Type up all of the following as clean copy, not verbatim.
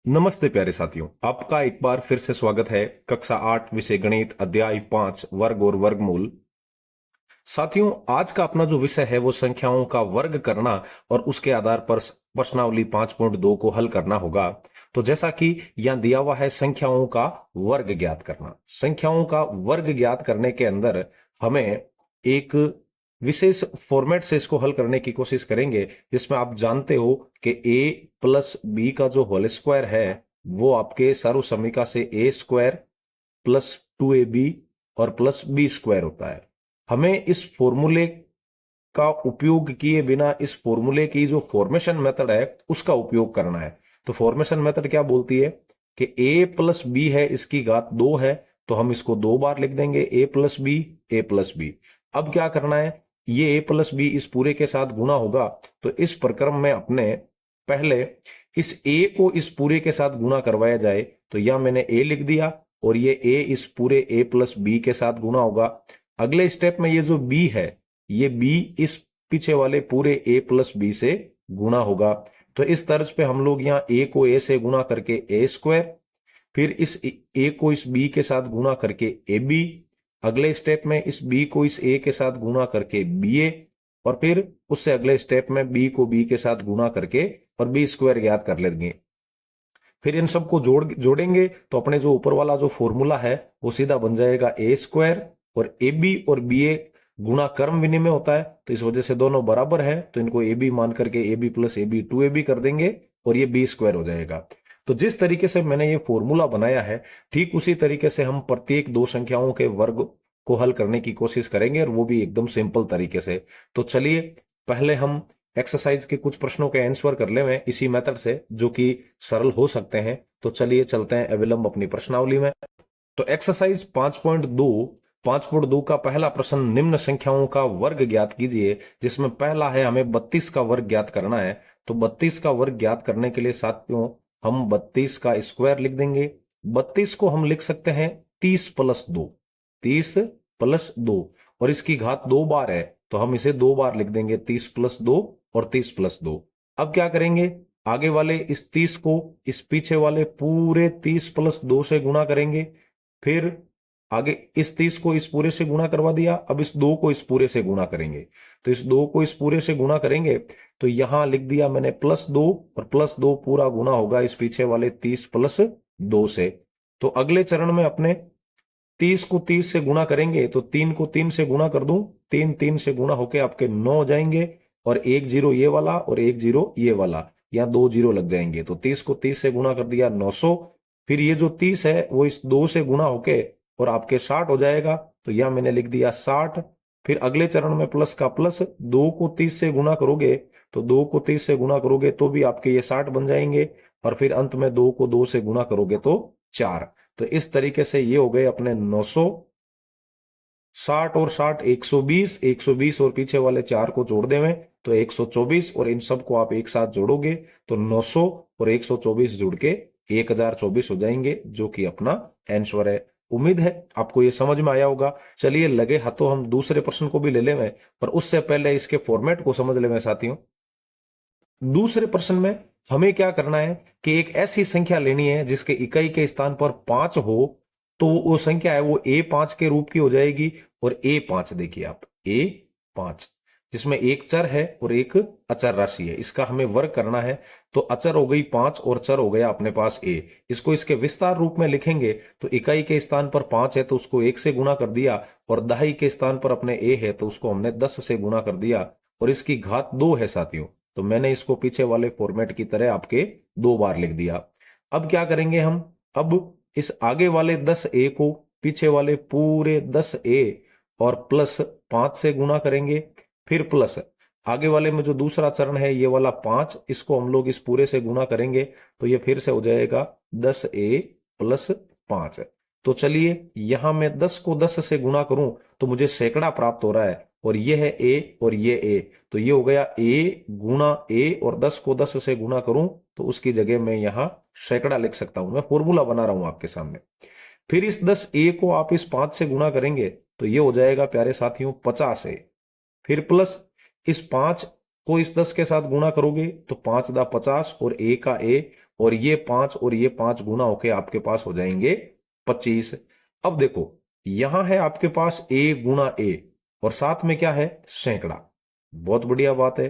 नमस्ते प्यारे साथियों, आपका एक बार फिर से स्वागत है कक्षा 8 विषय गणित अध्याय 5 वर्ग और वर्गमूल। साथियों, आज का अपना जो विषय है वो संख्याओं का वर्ग करना और उसके आधार पर प्रश्नावली 5.2 को हल करना होगा। तो जैसा कि यहां दिया हुआ है संख्याओं का वर्ग ज्ञात करना। संख्याओं का वर्ग ज्ञात करने के अंदर हमें एक विशेष फॉर्मेट से इसको हल करने की कोशिश करेंगे, जिसमें आप जानते हो कि a प्लस बी का जो होल स्क्वायर है वो आपके सर्व समीका से ए स्क्वायर प्लस 2ab और प्लस बी स्क्वायर होता है। हमें इस फॉर्मूले का उपयोग किए बिना इस फॉर्मूले की जो फॉर्मेशन मेथड है उसका उपयोग करना है। तो फॉर्मेशन मेथड क्या बोलती है कि a प्लस बी है, इसकी घात 2 है, तो हम इसको 2 बार लिख देंगे a plus B, A plus B. अब क्या करना है, ये a प्लस बी इस पूरे के साथ गुना होगा, तो इस प्रक्रम में अपने पहले इस a को इस पूरे के साथ गुना करवाया जाए। तो यह मैंने a लिख दिया और ये a इस पूरे a प्लस बी के साथ गुना होगा। अगले स्टेप में ये जो b है, ये b इस पीछे वाले पूरे a प्लस बी से गुना होगा। तो इस तर्ज पे हम लोग यहाँ a को a से गुना करके a स्क्वायर, फिर इस a को इस b के साथ गुना करके ab, अगले स्टेप में इस b को इस a के साथ गुना करके ba, और फिर उससे अगले स्टेप में b को b के साथ गुना करके और b स्क्वायर ज्ञात कर लेंगे। फिर इन सबको जोड़ेंगे तो अपने जो ऊपर वाला जो फॉर्मूला है वो सीधा बन जाएगा ए स्क्वायर, और ए बी और बी ए गुणा कर्म विनिमय होता है, तो इस वजह से दोनों बराबर है, तो इनको ए बी मान करके A B plus A B 2ab कर देंगे और ये बी स्क्वायर हो जाएगा। तो जिस तरीके से मैंने ये फॉर्मूला बनाया है, ठीक उसी तरीके से हम प्रत्येक दो संख्याओं के वर्ग को हल करने की कोशिश करेंगे, और वो भी एकदम सिंपल तरीके से। तो चलिए पहले हम एक्सरसाइज के कुछ प्रश्नों के आंसर कर ले इसी मेथड से, जो कि सरल हो सकते हैं। तो चलिए चलते हैं अविलंब अपनी प्रश्नावली में। तो एक्सरसाइज 5.2 का पहला प्रश्न, निम्न संख्याओं का वर्ग ज्ञात कीजिए, जिसमें पहला है हमें 32 का वर्ग ज्ञात करना है। तो 32 का वर्ग ज्ञात करने के लिए साथियों हम 32 का स्क्वायर लिख देंगे। 32 को हम लिख सकते हैं 30 प्लस 2, 30 प्लस 2, और इसकी घात 2 बार है, तो हम इसे 2 बार लिख देंगे, 30 प्लस 2 और 30 प्लस 2। अब क्या करेंगे, आगे वाले इस 30 को इस पीछे वाले पूरे 30 प्लस 2 से गुणा करेंगे। फिर आगे इस 30 को इस पूरे से गुणा करवा दिया, अब इस 2 को इस पूरे से गुणा करेंगे। तो इस 2 को इस पूरे से गुणा करेंगे, तो यहां लिख दिया मैंने प्लस 2, और प्लस 2 पूरा गुणा होगा इस पीछे वाले 30 प्लस 2 से। तो अगले चरण में अपने 30 को 30 से गुणा करेंगे, तो 3 को 3 से गुणा कर दूं, 3 3 से गुणा होके आपके 9 हो जाएंगे, और एक जीरो ये वाला और एक जीरो ये वाला, यहाँ 2 जीरो लग जाएंगे। तो 30 को 30 से गुणा कर दिया 900, फिर ये जो 30 है वो इस 2 से गुणा होके और आपके 60 हो जाएगा, तो यह मैंने लिख दिया 60। फिर अगले चरण में प्लस का प्लस, 2 को 30 से गुणा करोगे, तो 2 को 30 से गुणा करोगे तो भी आपके ये 60 बन जाएंगे, और फिर अंत में 2 को 2 से गुणा करोगे तो 4। तो इस तरीके से ये हो गए अपने 900, 60 और 60 120, 120 और पीछे वाले 4 को जोड़ देवे तो 124, और इन सब को आप एक साथ जोड़ोगे तो 900 और 124 जुड़ के 1024 हो जाएंगे, जो कि अपना आंसर है। उम्मीद है आपको ये समझ में आया होगा। चलिए लगे हाथों हम दूसरे प्रश्न को भी ले लेवे, पर उससे पहले इसके फॉर्मेट को समझ लेवे साथियों। दूसरे प्रश्न में हमें क्या करना है कि एक ऐसी संख्या लेनी है जिसके इकाई के स्थान पर 5 हो, तो वो संख्या है वो a5 के रूप की हो जाएगी। और a5 देखिए आप, a5 जिसमें एक चर है और एक अचर राशि है, इसका हमें वर्ग करना है। तो अचर हो गई 5 और चर हो गया अपने पास a। इसको इसके विस्तार रूप में लिखेंगे तो इकाई के स्थान पर 5 है तो उसको 1 से गुणा कर दिया, और दहाई के स्थान पर अपने a है तो उसको हमने 10 से गुणा कर दिया, और इसकी घात 2 है साथियों, तो मैंने इसको पीछे वाले फॉर्मेट की तरह आपके 2 बार लिख दिया। अब क्या करेंगे हम, अब इस आगे वाले 10a को पीछे वाले पूरे 10a और प्लस 5 से गुणा करेंगे। फिर प्लस आगे वाले में जो दूसरा चरण है ये वाला 5, इसको हम लोग इस पूरे से गुणा करेंगे, तो ये फिर से हो जाएगा 10a प्लस 5। तो चलिए यहां मैं 10 को 10 से गुणा करूं तो मुझे सैकड़ा प्राप्त हो रहा है, और ये है a और ये a, तो ये हो गया a गुणा a, और 10 को 10 से गुणा करूं तो उसकी जगह मैं यहां सैकड़ा लिख सकता हूं। मैं फॉर्मूला बना रहा हूं आपके सामने। फिर इस 10a को आप इस 5 से गुणा करेंगे तो ये हो जाएगा प्यारे साथियों 50a। फिर प्लस इस 5 को इस 10 के साथ गुणा करोगे तो 5 दा 50, और a का a, और ये 5 और ये 5 गुना होके आपके पास हो जाएंगे 25। अब देखो यहां है आपके पास a गुना a और साथ में क्या है सैकड़ा, बहुत बढ़िया बात है।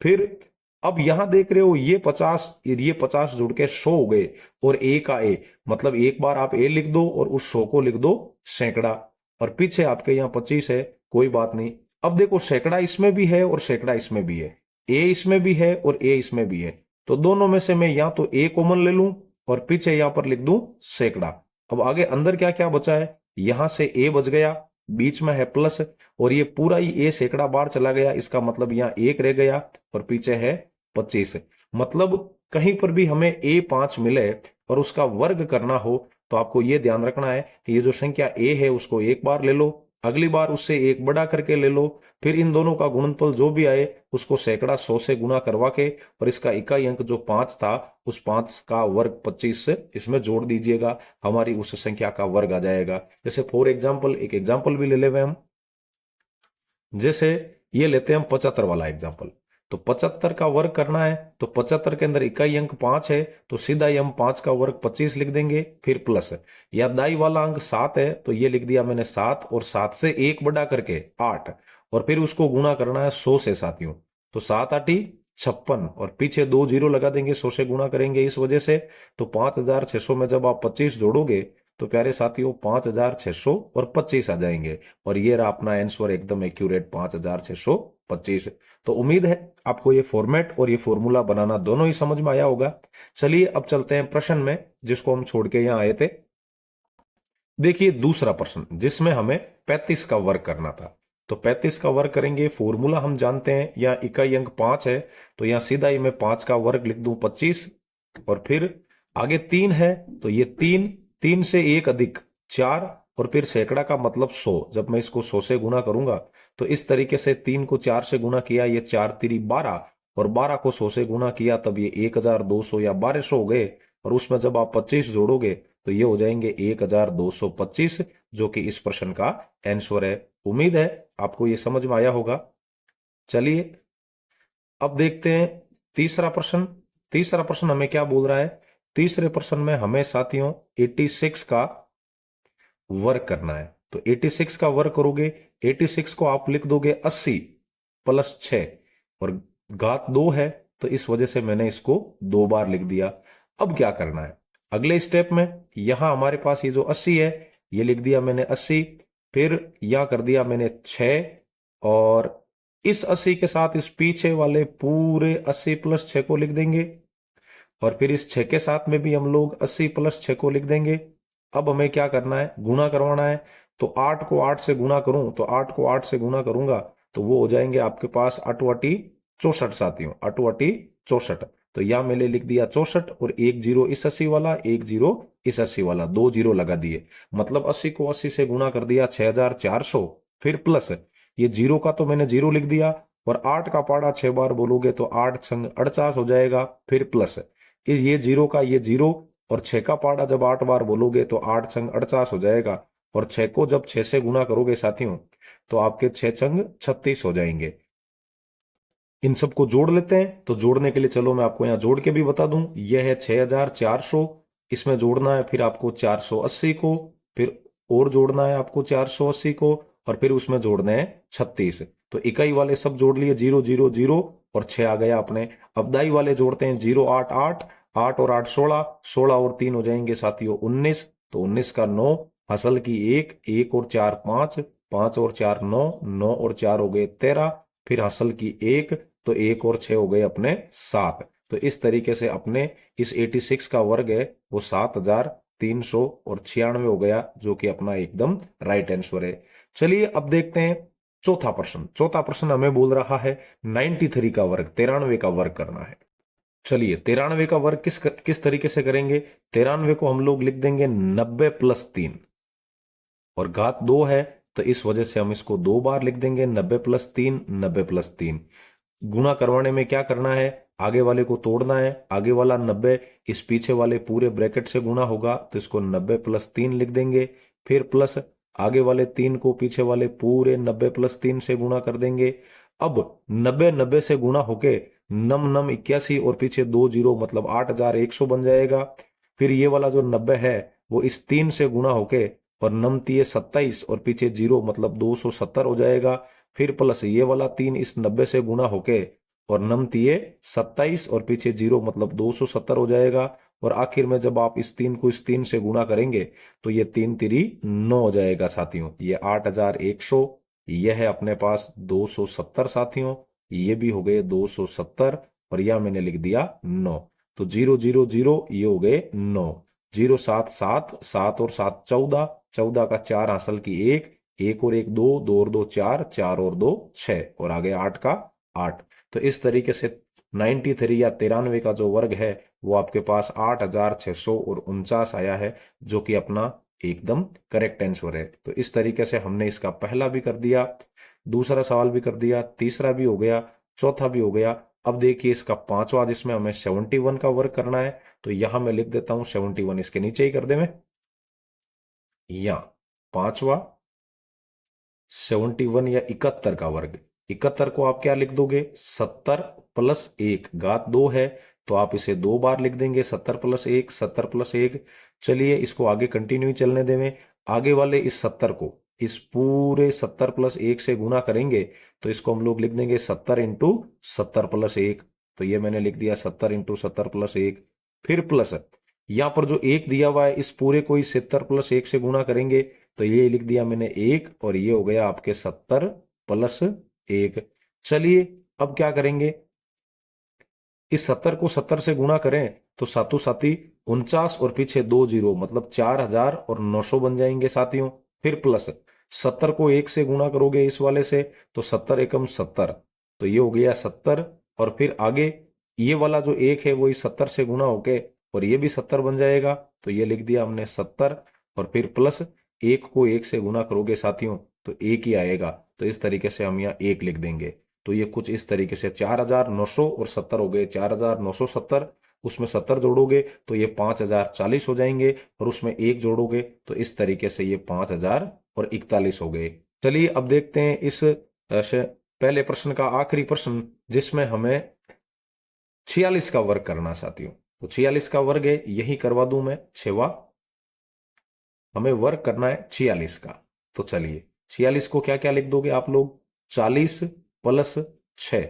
फिर अब यहां देख रहे हो ये 50 जुड़ के 100 हो गए और a का a, मतलब एक बार आप a लिख दो और उस 100 को लिख दो सैकड़ा, और पीछे आपके यहाँ 25 है, कोई बात नहीं। अब देखो सैकड़ा इसमें भी है और सैकड़ा इसमें भी है, a इसमें भी है और a इसमें भी है, तो दोनों में से मैं या तो a कॉमन ले लूं और पीछे यहां पर लिख दूं सैकड़ा। अब आगे अंदर क्या क्या बचा है, यहां से a बच गया, बीच में है प्लस, और ये पूरा ही a सैकड़ा बार चला गया, इसका मतलब यहाँ 1 रह गया और पीछे है 25। मतलब कहीं पर भी हमें a5 मिले और उसका वर्ग करना हो तो आपको यह ध्यान रखना है कि ये जो संख्या a है उसको एक बार ले लो, अगली बार उससे एक बड़ा करके ले लो, फिर इन दोनों का गुणनफल जो भी आए उसको सैकड़ा 100 से गुना करवा के और इसका इकाई अंक जो 5 था उस 5 का वर्ग 25 से इसमें जोड़ दीजिएगा, हमारी उस संख्या का वर्ग आ जाएगा। जैसे फॉर एग्जाम्पल एक एग्जाम्पल भी ले लेवे हम, जैसे ये लेते हैं हम 75 वाला एग्जाम्पल। तो 75 का वर्ग करना है तो 75 के अंदर इकाई अंक 5 है तो सीधा ही हम 5 का वर्ग 25 लिख देंगे, फिर प्लस या दाई वाला अंक 7 है तो ये लिख दिया मैंने 7 और 7 से एक बड़ा करके 8 और फिर उसको गुणा करना है 100 से साथियों। तो 7 8 56 और पीछे 2 जीरो लगा देंगे, 100 से गुणा करेंगे इस वजह से। तो 5600 में जब आप 25 जोड़ोगे तो प्यारे साथियों 5600 और 25 आ जाएंगे और ये रहा अपना आंसर एकदम एक्यूरेट 5625। तो उम्मीद है आपको ये फॉर्मेट और ये फॉर्मूला बनाना दोनों ही समझ में आया होगा। चलिए अब चलते हैं प्रश्न में जिसको हम छोड़ के यहां आए थे। देखिए दूसरा प्रश्न जिसमें हमें 35 का वर्ग करना था, तो 35 का वर्ग करेंगे, फॉर्मूला हम जानते हैं, यहाँ इकाई अंक 5 है तो यहाँ सीधा ही मैं 5 का वर्ग लिख दूं 25 और फिर आगे 3 है तो ये 3 से एक अधिक 4 और फिर सैकड़ा का मतलब 100, जब मैं इसको 100 से गुना करूंगा तो इस तरीके से 3 को 4 से गुना किया ये 4 3 12 और 12 को 100 से गुना किया तब ये 1200 या 1200 हो गए और उसमें जब आप 25 जोड़ोगे तो ये हो जाएंगे 1225 जो कि इस प्रश्न का आंसर है। उम्मीद है आपको ये समझ में आया होगा। चलिए अब देखते हैं तीसरा प्रश्न। तीसरा प्रश्न हमें क्या बोल रहा है, तीसरे प्रश्न में हमें साथियों 86 का वर्ग करना है। तो 86 का वर्ग करोगे, 86 को आप लिख दोगे 80 प्लस 6 और घात 2 है तो इस वजह से मैंने इसको 2 बार लिख दिया। अब क्या करना है अगले स्टेप में, यहां हमारे पास ये जो 80 है ये लिख दिया मैंने 80, फिर यहां कर दिया मैंने 6 और इस 80 के साथ इस पीछे वाले पूरे 80 प्लस 6 को लिख देंगे और फिर इस 6 के साथ में भी हम लोग 80 प्लस 6 को लिख देंगे। अब हमें क्या करना है, गुणा करवाना है। तो 8 को 8 से गुणा करूं तो 8 को 8 से गुणा करूंगा तो वो हो जाएंगे आपके पास 8 वाटी 64 साथियों, 8 वाटी 64। तो यहां मैंने लिख दिया 64 और एक जीरो इस 80 वाला, एक जीरो इस 80 वाला, 2 जीरो लगा दिए, मतलब 80 को 80 से गुणा कर दिया 6400, फिर प्लस ये जीरो का तो मैंने जीरो लिख दिया और 8 का पाड़ा 6 बार बोलोगे तो 8 छंग 48 हो जाएगा, फिर प्लस इस ये जीरो का ये जीरो और 6 का पाड़ा जब 8 बार बोलोगे तो 8 छंग 48 हो जाएगा और 6 को जब 6 से गुना करोगे साथियों तो आपके 6 छंग 36 हो जाएंगे। इन सबको जोड़ लेते हैं, तो जोड़ने के लिए चलो मैं आपको यहां जोड़ के भी बता दूं, यह है 6400, इसमें जोड़ना है फिर आपको 480 को, फिर और जोड़ना है आपको 480 को और फिर उसमें जोड़ने हैं 36। तो इकाई वाले सब जोड़ लिए 000 और 6 आ गया अपने। अब दाई वाले जोड़ते हैं 088, 8 और 8 16, 16 और 3 हो जाएंगे साथियों 19, तो 19 का 9, हसल की 1, 1 और 4 5, 5 और 4 9, 9 और 4 हो गए 13, फिर हसल की 1 तो 1 और 6 हो गए अपने 7। तो इस तरीके से अपने इस 86 का वर्ग है वो 7396 हो गया जो कि अपना एकदम राइट आंसर है। चलिए अब देखते हैं चौथा प्रश्न। चौथा प्रश्न हमें बोल रहा है 93 का वर्ग, 93 का वर्ग करना है। चलिए 93 का वर्ग किस तरीके से करेंगे, 93 को हम लोग लिख देंगे 90 प्लस 3 और घात 2 है तो इस वजह से हम इसको 2 बार लिख देंगे, 90 प्लस 3, 90 प्लस 3। गुणा करवाने में क्या करना है, आगे वाले को तोड़ना है, आगे वाला 90 इस पीछे वाले पूरे ब्रैकेट से गुणा होगा तो इसको 90 प्लस 3 लिख देंगे, फिर प्लस आगे वाले 3 को पीछे वाले पूरे 90 प्लस 3 से गुणा कर देंगे। अब 90 90 से गुणा होके नम नम 81 और पीछे 2 जीरो मतलब 8100 बन जाएगा। फिर ये वाला जो 90 है वो इस 3 से गुणा होके और नम तीय 27 और पीछे जीरो मतलब 270 हो जाएगा। फिर प्लस ये वाला 3 इस 90 से गुणा होके और नम तीय 27 और पीछे जीरो मतलब 270 हो जाएगा। और आखिर में जब आप इस 3 को इस 3 से गुणा करेंगे तो ये 3 तिरी 9 हो जाएगा साथियों। ये 8100, यह है अपने पास 270 साथियों, ये भी हो गए 270 और यह मैंने लिख दिया 9। तो 000 ये हो गए 9। 0 7 7 7 और 7 14, 14 का 4 हासिल की 1, 1 और 1 2, 2 और 2 4, 4 और 2 6 और आगे 8 का 8। तो इस तरीके से 93 या 93 का जो वर्ग है वो आपके पास 8649 आया है, जो कि अपना एकदम करेक्ट आंसर है। तो इस तरीके से हमने इसका पहला भी कर दिया, दूसरा सवाल भी कर दिया, तीसरा भी हो गया, चौथा भी हो गया। अब देखिए इसका पांचवा, जिसमें हमें 71 का वर्क करना है, तो यहां मैं लिख देता हूं 71 इसके नीचे ही कर दे मैं, या पांचवा 71 या 71 का वर्ग। 71 को आप क्या लिख दोगे, 70 प्लस 1 घात 2 है, तो आप इसे 2 बार लिख देंगे, 70 प्लस 1, 70 प्लस 1। चलिए इसको आगे कंटिन्यू चलने देवें। आगे वाले इस 70 को इस पूरे 70 प्लस 1 से गुणा करेंगे, तो इसको हम लोग लिख देंगे 70 इंटू 70 प्लस 1। तो ये मैंने लिख दिया 70 इंटू 70 प्लस 1। फिर प्लस यहां पर जो 1 दिया हुआ है, इस पूरे को इस 70 प्लस 1 से गुणा करेंगे, तो ये लिख दिया मैंने 1 और ये हो गया आपके 70 प्लस 1। चलिए अब क्या करेंगे, इस 70 को 70 से गुणा करें तो सातों साथी 49 और पीछे 2 जीरो मतलब 4900 बन जाएंगे साथियों। फिर प्लस 70 को 1 से गुणा करोगे इस वाले से, तो 70 एकम 70, तो ये हो गया 70। और फिर आगे ये वाला जो 1 है वो इस 70 से गुणा होके और ये भी 70 बन जाएगा, तो ये लिख दिया हमने 70। और फिर प्लस 1 को 1 से गुणा करोगे साथियों तो 1 ही आएगा, तो इस तरीके से हम यहाँ 1 लिख देंगे। तो ये कुछ इस तरीके से 4900 और 70 हो गए 4970, उसमें 70 जोड़ोगे तो ये 5040 हो जाएंगे, और उसमें 1 जोड़ोगे तो इस तरीके से ये 5041 हो गए। चलिए अब देखते हैं इस पहले प्रश्न का आखिरी प्रश्न, जिसमें हमें 46 का वर्ग करना साथियों। तो 46 का वर्ग है, यही करवा दूं मैं, छेवा हमें वर्ग करना है 46 का। तो चलिए 46 को क्या क्या लिख दोगे आप लोग, 40 प्लस 6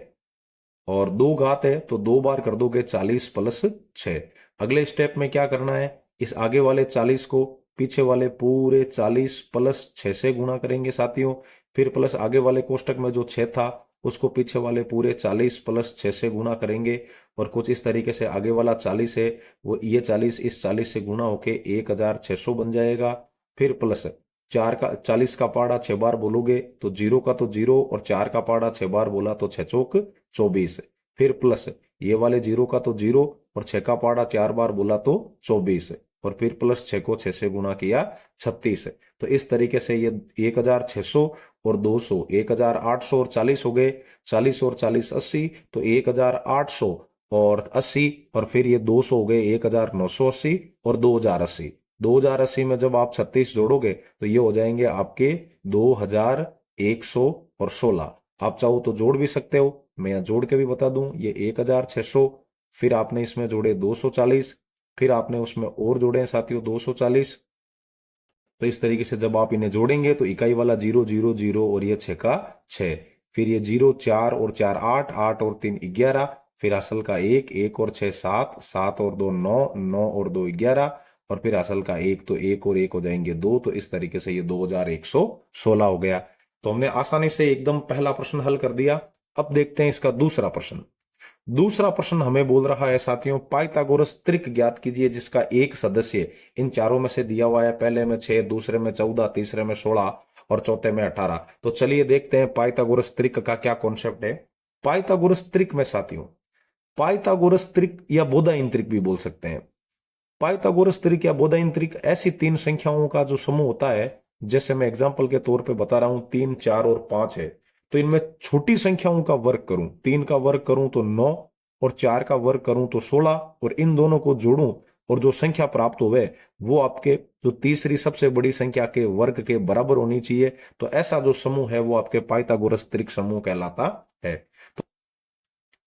और 2 घात है तो 2 बार कर दोगे 40 प्लस 6। अगले स्टेप में क्या करना है, इस आगे वाले 40 को पीछे वाले पूरे 40 प्लस 6 से गुणा करेंगे साथियों। फिर प्लस आगे वाले कोष्टक में जो 6 था उसको पीछे वाले पूरे 40 प्लस 6 से गुणा करेंगे, और कुछ इस तरीके से आगे वाला 40 है वो ये 40 इस 40 से गुणा होके 1600 बन जाएगा। फिर प्लस 4 का 40 का पाड़ा 6 बार बोलोगे तो 0 का तो 0 और 4 का पाड़ा 6 बार बोला तो 6 चौक 24। फिर प्लस ये वाले 0 का तो 0 और 6 का पाड़ा 4 बार बोला तो 24, और फिर प्लस 6 को 6 से गुणा किया 36। तो इस तरीके से ये 1600 और 200 1800 और 40 हो गए, 40 और 40 80, तो 1800 और 80, और फिर ये 200 हो गए 1980 और 2080। 2080 में जब आप 36 जोड़ोगे तो ये हो जाएंगे आपके 2100 और 16। आप चाहो तो जोड़ भी सकते हो, मैं यहाँ जोड़ के भी बता दूं, ये 1600, फिर आपने इसमें जोड़े 240, फिर आपने उसमें और जोड़े साथियों 240। तो इस तरीके से जब आप इन्हें जोड़ेंगे तो इकाई वाला 0 0 0 और ये 6 का 6, फिर ये 0 4 और 4 8, 8 और 3 11, फिर असल का 1 1 और 6 7, 7 और 2 9, 9 और 2 11, और फिर असल का 1 तो 1 और 1 हो जाएंगे 2। तो इस तरीके से ये 2116 हो गया। तो हमने आसानी से एकदम पहला प्रश्न हल कर दिया। अब देखते हैं इसका दूसरा प्रश्न। दूसरा प्रश्न हमें बोल रहा है साथियों, पाइथागोरस त्रिक ज्ञात कीजिए जिसका एक सदस्य इन चारों में से दिया हुआ है, पहले में 6, दूसरे में 14, तीसरे में 16 और चौथे में 18। तो चलिए देखते हैं पाइथागोरस त्रिक का क्या कॉन्सेप्ट है। पाइथागोरस त्रिक में साथियों, पाइथागोरस त्रिक या बोधाइन त्रिक भी बोल सकते हैं। पाइथागोरस त्रिक या बोधाइन त्रिक ऐसी तीन संख्याओं का जो समूह होता है, जैसे मैं एग्जांपल के तौर पे बता रहा हूं 3 4 और 5 है, तो इनमें छोटी संख्याओं का वर्ग करूं, 3 का वर्ग करूं तो 9 और 4 का वर्ग करूं तो 16, और इन दोनों को जोड़ूं और जो संख्या प्राप्त होवे वो आपके जो तीसरी सबसे बड़ी संख्या के वर्ग के बराबर होनी चाहिए। तो ऐसा जो समूह है वो आपके पाइथागोरस त्रिक समूह कहलाता है।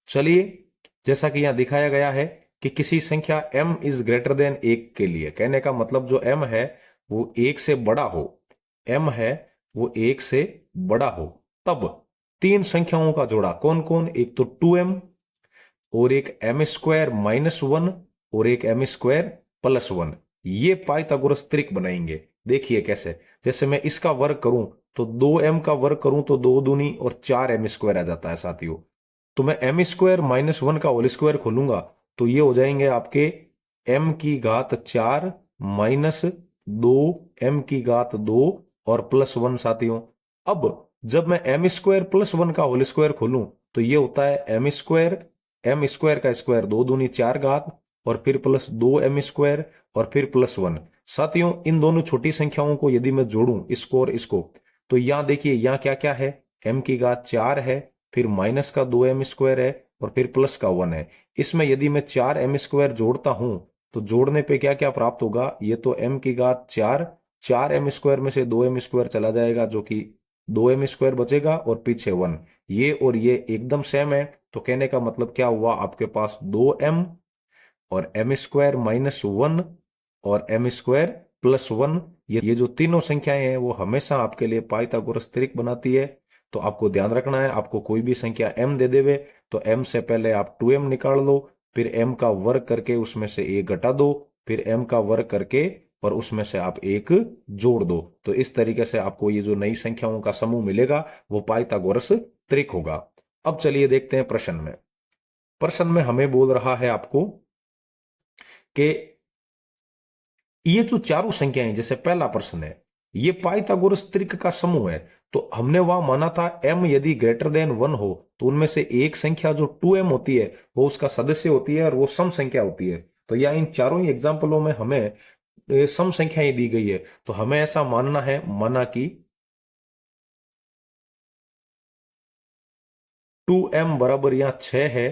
चलिए, जैसा कि यहां दिखाया गया है कि किसी संख्या m इज ग्रेटर देन 1 के लिए, कहने का मतलब जो m है वो 1 से बड़ा हो, m है वो 1 से बड़ा हो, तब तीन संख्याओं का जोड़ा कौन कौन, एक तो 2m और एक m स्क्वायर माइनस 1 और एक m स्क्वायर प्लस 1, ये पाइथागोरस त्रिक बनाएंगे। देखिए कैसे, जैसे मैं इसका वर्ग करूं तो 2m का वर्ग करूं तो 2 दूनी और 4m स्क्वायर आ जाता है साथियों। तो मैं m स्क्वायर माइनस 1 का होल स्क्वायर खोलूंगा तो ये हो जाएंगे आपके m की घात 4 माइनस 2 m की घात 2 और प्लस 1 साथियों। अब जब मैं m स्क्वायर प्लस 1 का होल स्क्वायर खोलूं तो ये होता है m स्क्वायर का स्क्वायर 2 दूनी 4 घात और फिर प्लस 2m स्क्वायर और फिर प्लस 1। साथियों, इन दोनों छोटी संख्याओं को यदि मैं जोड़ूं, इसको और इसको, तो यहां देखिए यहां क्या क्या है, m की घात 4 है, फिर माइनस का 2m स्क्वायर है और फिर प्लस का 1 है। इसमें यदि मैं 4m स्क्वायर जोड़ता हूं तो जोड़ने पे क्या क्या प्राप्त होगा, ये तो m की घात 4, 4m स्क्वायर में से 2m स्क्वायर चला जाएगा जो कि 2m स्क्वायर बचेगा और पीछे 1, ये और ये एकदम सेम है। तो कहने का मतलब क्या हुआ, आपके पास 2m और m स्क्वायर माइनस 1 और m स्क्वायर प्लस 1, ये जो तीनों संख्याएं हैं वो हमेशा आपके लिए पाइथागोरस त्रिक बनाती है। तो आपको ध्यान रखना है, आपको कोई भी संख्या m दे देवे तो m से पहले आप 2m निकाल लो, फिर m का वर्ग करके उसमें से एक घटा दो, फिर m का वर्ग करके और उसमें से आप एक जोड़ दो। तो इस तरीके से आपको ये जो नई संख्याओं का समूह मिलेगा वो पाइथागोरस त्रिक होगा। अब चलिए देखते हैं प्रश्न में। प्रश्न में हमें बोल रहा है आपको कि ये जो चारों संख्याएं, जैसे पहला प्रश्न है, ये पाइथागोरस त्रिक का समूह है। तो हमने वहां माना था m यदि ग्रेटर देन 1 हो तो उनमें से एक संख्या जो 2m होती है वो उसका सदस्य होती है और वो सम संख्या होती है। तो या इन चारों ही एग्जाम्पलों में हमें सम संख्याएं दी गई है, तो हमें ऐसा मानना है, माना कि 2m बराबर यहां 6 है,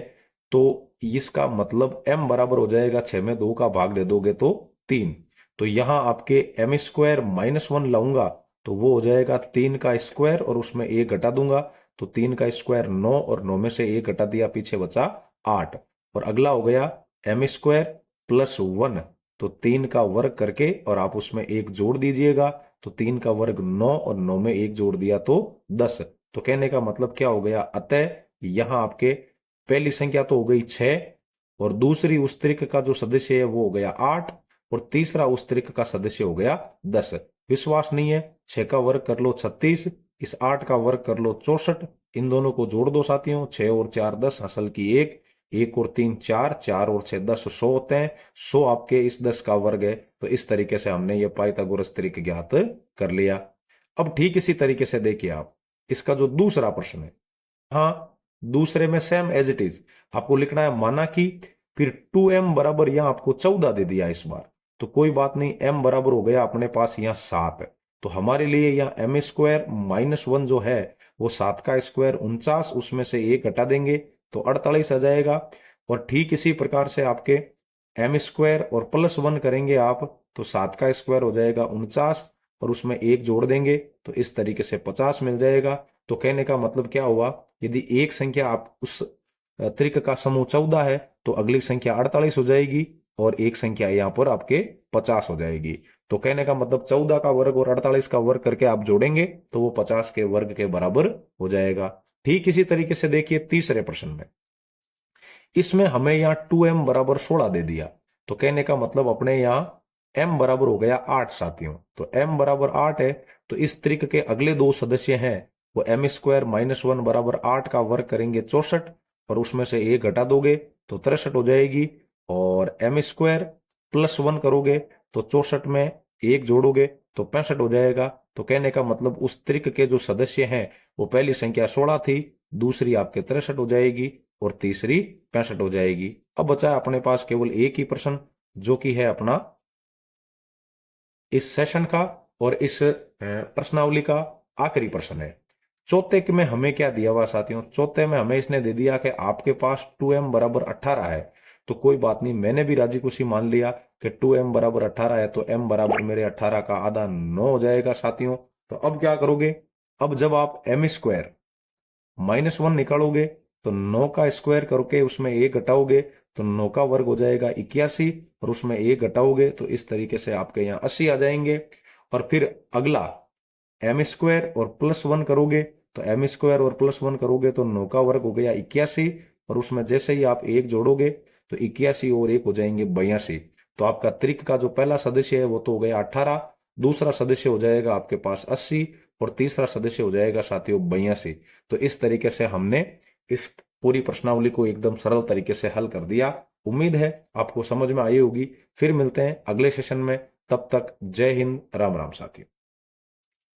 तो इसका मतलब m बराबर हो जाएगा 6 में 2 का भाग दे दोगे तो 3। तो यहां आपके m स्क्वायर माइनस 1 लाऊंगा तो वो हो जाएगा 3 का स्क्वायर और उसमें एक घटा दूंगा तो 3 का स्क्वायर 9 और 9 में से एक घटा दिया, पीछे बचा 8। और अगला हो गया m स्क्वायर प्लस 1, तो 3 का वर्ग करके और आप उसमें एक जोड़ दीजिएगा तो 3 का वर्ग 9 और 9 में एक जोड़ दिया तो 10। तो कहने का मतलब क्या हो गया, अतः यहां आपके पहली संख्या तो हो गई 6 और दूसरी उस त्रिक का जो सदस्य है वो हो गया 8 और तीसरा उस त्रिक का सदस्य हो गया 10। विश्वास नहीं है, 6 का वर्ग कर लो 36, इस 8 का वर्ग कर लो 64, इन दोनों को जोड़ दो साथियों, 6 और 4 10, असल की 1, 1 और 3 4, 4 और 6 10, 100 होते हैं, 100 आपके इस 10 का वर्ग है। तो इस तरीके से हमने ये पाइथागोरस त्रिक ज्ञात कर लिया। अब ठीक इसी तरीके से देखिए आप इसका जो दूसरा प्रश्न है, हाँ दूसरे में सेम एज इट इज आपको लिखना है, माना कि फिर 2m बराबर यहां आपको 14 दे दिया इस बार, तो कोई बात नहीं, m बराबर हो गया अपने पास यहां 7 है। तो हमारे लिए यहाँ m स्क्वायर माइनस 1 जो है वो 7 का स्क्वायर 49, उसमें से एक घटा देंगे तो 48 आ जाएगा। और ठीक इसी प्रकार से आपके m स्क्वायर और प्लस 1 करेंगे आप तो 7 का स्क्वायर हो जाएगा 49 और उसमें एक जोड़ देंगे तो इस तरीके से 50 मिल जाएगा। तो कहने का मतलब क्या हुआ, यदि एक संख्या आप उस त्रिक का समूह 14 है तो अगली संख्या 48 हो जाएगी और एक संख्या यहां पर आपके 50 हो जाएगी। तो कहने का मतलब 14 का वर्ग और 48 का वर्ग करके आप जोड़ेंगे तो वो 50 के वर्ग के बराबर हो जाएगा। ठीक इसी तरीके से देखिए तीसरे प्रश्न में, इसमें हमें यहाँ 2m बराबर 16 दे दिया, तो कहने का मतलब अपने यहाँ m बराबर हो गया 8 साथियों। तो m बराबर 8 है, तो इस त्रिक के अगले दो सदस्य हैं वो m स्क्वायर माइनस 1 बराबर 8 का वर्ग करेंगे 64 और उसमें से एक घटा दोगे तो 63 हो जाएगी, और m स्क्वायर प्लस 1 करोगे तो 64 में एक जोड़ोगे तो 65 हो जाएगा। तो कहने का मतलब उस त्रिक के जो सदस्य हैं वो पहली संख्या 16 थी, दूसरी आपके 63 हो जाएगी और तीसरी 65 हो जाएगी। अब बचा है अपने पास केवल एक ही प्रश्न जो कि है अपना इस सेशन का और इस प्रश्नावली का आखिरी प्रश्न है। चौथे में हमें क्या दिया हुआ साथियों, चौथे में हमें इसने दे दिया कि आपके पास 2m बराबर 18 है। तो कोई बात नहीं, मैंने भी राजी खुशी मान लिया कि 2m बराबर 18 है, तो m बराबर मेरे 18 का आधा 9 हो जाएगा साथियों। तो अब क्या करोगे, अब जब आप m स्क्वायर माइनस 1 निकालोगे तो 9 का स्क्वायर करके उसमें 1 घटाओगे तो 9 का वर्ग हो जाएगा 81, और उसमें 1 घटाओगे तो इस तरीके से आपके यहाँ 80 आ जाएंगे। और फिर अगला एम स्क्वायर और प्लस 1 करोगे, तो एम स्क्वायर और प्लस 1 करोगे तो 9 का वर्ग हो गया 81, और उसमें जैसे ही आप 1 जोड़ोगे तो 81 और 1 हो जाएंगे 82। तो आपका त्रिक का जो पहला सदस्य है वो तो हो गया 18, दूसरा सदस्य हो जाएगा आपके पास 80, और तीसरा सदस्य हो जाएगा साथियों 82। तो इस तरीके से हमने इस पूरी प्रश्नावली को एकदम सरल तरीके से हल कर दिया। उम्मीद है आपको समझ में आई होगी। फिर मिलते हैं अगले सेशन में, तब तक जय हिंद, राम राम साथियों।